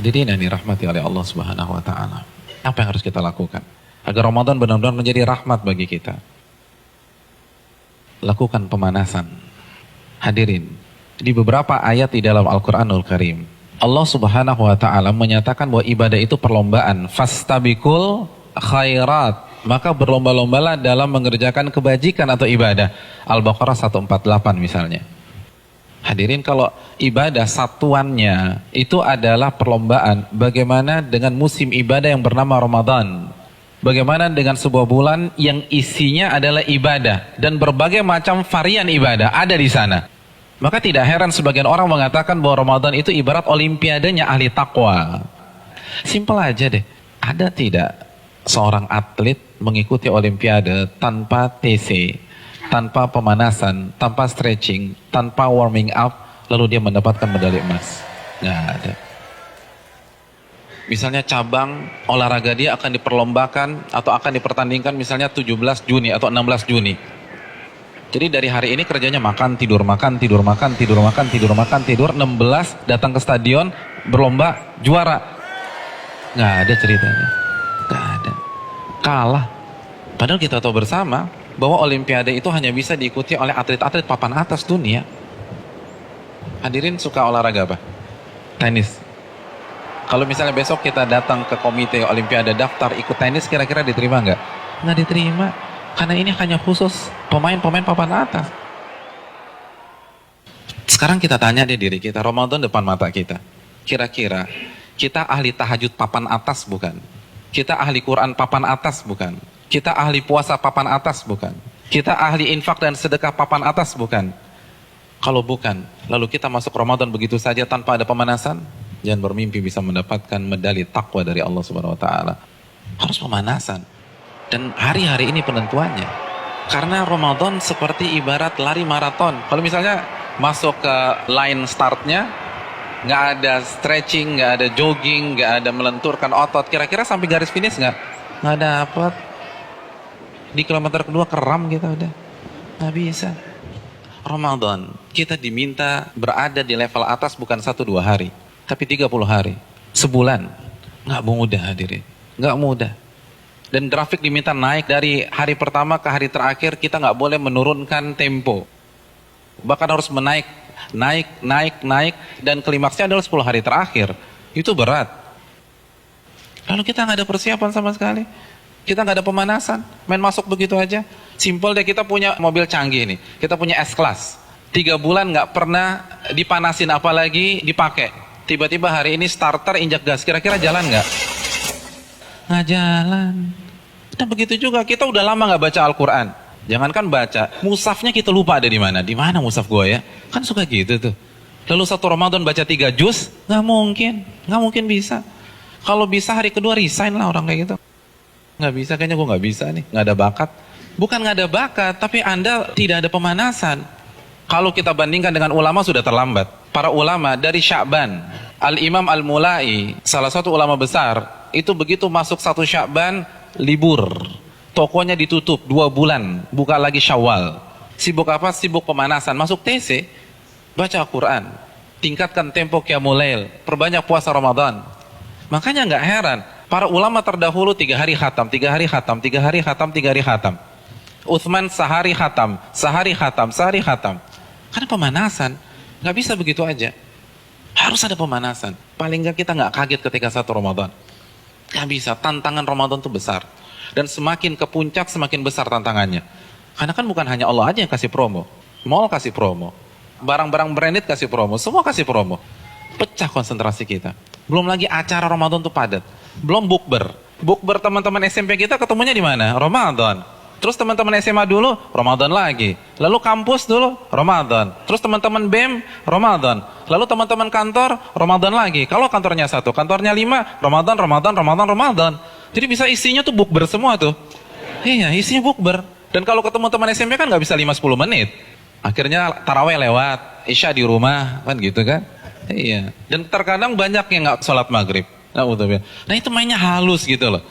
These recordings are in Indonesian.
Hadirin yang dirahmati oleh Allah Subhanahu wa taala. Apa yang harus kita lakukan agar Ramadan benar-benar menjadi rahmat bagi kita? Lakukan pemanasan. Hadirin, di beberapa ayat di dalam Al-Qur'anul Karim, Allah Subhanahu wa taala menyatakan bahwa ibadah itu perlombaan. Fastabiqul khairat. Maka berlomba-lombalah dalam mengerjakan kebajikan atau ibadah. Al-Baqarah 148 misalnya. Hadirin, kalau ibadah satuannya itu adalah perlombaan, bagaimana dengan musim ibadah yang bernama Ramadan? Bagaimana dengan sebuah bulan yang isinya adalah ibadah dan berbagai macam varian ibadah ada di sana? Maka tidak heran sebagian orang mengatakan bahwa Ramadan itu ibarat olimpiadenya ahli takwa. Simpel aja deh. Ada tidak seorang atlet mengikuti olimpiade tanpa TC, tanpa pemanasan, tanpa stretching, tanpa warming up, lalu dia mendapatkan medali emas? Nggak ada. Misalnya cabang olahraga dia akan diperlombakan atau akan dipertandingkan misalnya 17 Juni atau 16 Juni. Jadi dari hari ini kerjanya makan, tidur, makan, tidur, makan, tidur, makan, tidur, makan, tidur. 16 datang ke stadion, berlomba, juara. Nggak ada ceritanya. Nggak ada. Kalah. Padahal kita tahu bersama bahwa olimpiade itu hanya bisa diikuti oleh atlet-atlet papan atas dunia. Hadirin suka olahraga apa? Tenis. Kalau misalnya besok kita datang ke komite olimpiade daftar ikut tenis, kira-kira diterima nggak? Nggak diterima. Karena ini hanya khusus pemain-pemain papan atas. Sekarang kita tanya deh diri kita, Ramadan depan mata kita. Kira-kira kita ahli tahajud papan atas bukan? Kita ahli Quran papan atas bukan? Kita ahli puasa papan atas bukan? Kita ahli infak dan sedekah papan atas bukan? Kalau bukan, lalu kita masuk Ramadan begitu saja tanpa ada pemanasan? Jangan bermimpi bisa mendapatkan medali takwa dari Allah Subhanahu wa taala. Harus pemanasan. Dan hari-hari ini penentuannya. Karena Ramadan seperti ibarat lari maraton. Kalau misalnya masuk ke line startnya, nggak ada stretching, nggak ada jogging, nggak ada melenturkan otot, kira-kira sampai garis finish nggak dapat. Di kilometer kedua keram kita udah, nggak bisa. Ramadan kita diminta berada di level atas bukan 1-2 hari, tapi 30 hari, sebulan. Nggak mudah hadirin, nggak mudah. Dan grafik diminta naik dari hari pertama ke hari terakhir, kita nggak boleh menurunkan tempo, bahkan harus naik, dan klimaksnya adalah 10 hari terakhir. Itu berat. Lalu kita nggak ada persiapan sama sekali, kita nggak ada pemanasan, main masuk begitu aja. Simpel deh, kita punya mobil canggih nih, kita punya S-Class, 3 bulan nggak pernah dipanasin apalagi dipakai. Tiba-tiba hari ini starter injak gas, kira-kira jalan nggak? Nggak jalan. Dan begitu juga kita udah lama nggak baca Al-Quran. Jangankan baca, mushafnya kita lupa ada di mana. Di mana mushaf gue ya? Kan suka gitu tuh. Lalu satu Ramadan baca 3 juz, nggak mungkin bisa. Kalau bisa hari kedua resign lah orang kayak gitu. Nggak bisa, kayaknya gue nggak bisa nih, nggak ada bakat. Bukan nggak ada bakat, tapi Anda tidak ada pemanasan. Kalau kita bandingkan dengan ulama sudah terlambat. Para ulama dari Sya'ban, Al-Imam Al-Mulai, salah satu ulama besar, itu begitu masuk 1 Sya'ban, libur. Tokonya ditutup 2 bulan, buka lagi Syawal. Sibuk apa? Sibuk pemanasan. Masuk TC, baca Al-Quran, tingkatkan tempo Qiyamul Lail, perbanyak puasa Ramadan. Makanya nggak heran, para ulama terdahulu 3 hari khatam, 3 hari khatam, 3 hari khatam, 3 hari khatam. Utsman sehari khatam, sehari khatam, sehari khatam. Karena pemanasan, nggak bisa begitu aja. Harus ada pemanasan. Paling nggak kita nggak kaget ketika 1 Ramadan. Nggak bisa, tantangan Ramadan itu besar. Dan semakin ke puncak semakin besar tantangannya. Karena kan bukan hanya Allah aja yang kasih promo. Mall kasih promo, barang-barang branded kasih promo, semua kasih promo. Pecah konsentrasi kita. Belum lagi acara Ramadan tuh padat. Belum bukber. Bukber teman-teman SMP kita ketemunya di mana? Ramadan. Terus teman-teman SMA dulu, Ramadan lagi. Lalu kampus dulu, Ramadan. Terus teman-teman BEM, Ramadan. Lalu teman-teman kantor, Ramadan lagi. Kalau kantornya 1, kantornya 5, Ramadan. Jadi bisa isinya tuh bukber semua tuh. Iya, isinya bukber. Dan kalau ketemu teman SMP kan nggak bisa 5-10 menit. Akhirnya taraweh lewat, isya di rumah, kan gitu kan. Iya. Dan terkadang banyak yang nggak sholat maghrib. Nah itu mainnya halus gitu loh.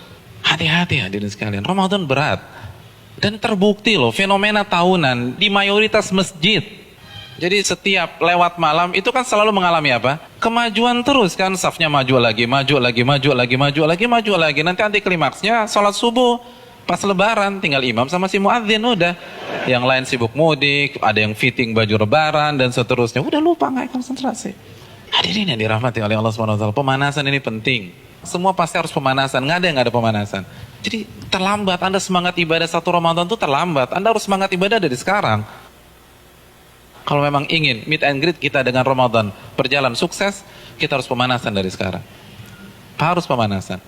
Hati-hati hadirin sekalian, Ramadan berat. Dan terbukti loh, fenomena tahunan di mayoritas masjid. Jadi setiap lewat malam itu kan selalu mengalami apa? Kemajuan terus kan, safnya maju lagi, maju lagi, maju lagi, maju lagi, maju lagi. Nanti anti klimaksnya sholat subuh pas lebaran, tinggal imam sama si muadzin udah. Yang lain sibuk mudik, ada yang fitting baju lebaran dan seterusnya. Udah lupa, nggak konsentrasi. Hadirin yang dirahmati oleh Allah SWT, pemanasan ini penting. Semua pasti harus pemanasan, nggak ada yang nggak ada pemanasan. Jadi terlambat, Anda semangat ibadah satu Ramadan itu terlambat. Anda harus semangat ibadah dari sekarang. Kalau memang ingin meet and greet kita dengan Ramadan berjalan sukses, kita harus pemanasan dari sekarang. Harus pemanasan.